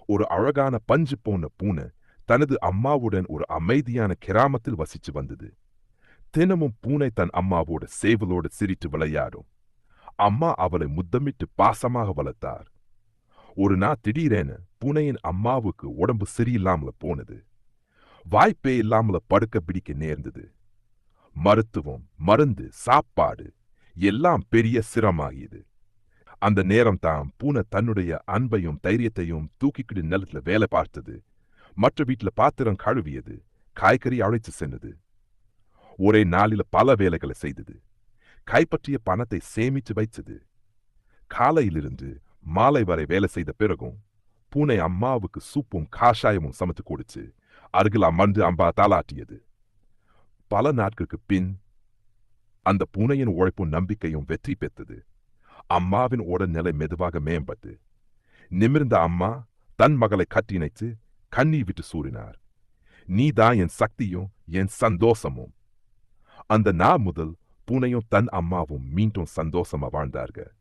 ஒரு அழகான பஞ்சு போன பூனை தனது அம்மாவுடன் ஒரு அமைதியான கிராமத்தில் வசிச்சு வந்தது. தினமும் பூனை தன் அம்மாவோட சேவலோடு சிரித்து விளையாடும். அம்மா அவளை முத்தமிட்டு பாசமாக வளர்த்தார். ஒரு நாள் திடீரென பூனையின் அம்மாவுக்கு உடம்பு சரியில்லாமல போனது. வாய்ப்பே இல்லாமல படுக்க பிடிக்க நேர்ந்தது. மருத்துவம், மருந்து, சாப்பாடு எல்லாம் பெரிய சிரமாகியது. அந்த நேரம் தான் பூனை தன்னுடைய அன்பையும் தைரியத்தையும் தூக்கிக்கிட்டு நிலத்துல வேலை பார்த்தது. மற்ற வீட்டுல பாத்திரம் கழுவியது, காய்கறி அழைத்து சென்றது. ஒரே நாளில பல வேலைகளை செய்தது. கைப்பற்றிய பணத்தை சேமித்து வைத்தது. காலையிலிருந்து மாலை வரை வேலை செய்த பிறகும் பூனை அம்மாவுக்கு சூப்பும் காஷாயமும் சமைத்து கொடுத்து அருகில் அமர்ந்து அம்பா தாளாட்டியது. பல நாட்களுக்கு பின் அந்த பூனையின் உழைப்பும் நம்பிக்கையும் வெற்றி பெற்றது. அம்மாவின் உடல்நிலை மெதுவாக மேம்பட்டு நிமிர்ந்த அம்மா தன் மகளை கட்டிணைத்து கண்ணீர் விட்டு சூறினார். நீதான் என் சக்தியும் என் சந்தோஷமும். அந்த நாள் முதல் பூனையும் தன் அம்மாவும் மீண்டும் சந்தோஷமா வாழ்ந்தார்கள்.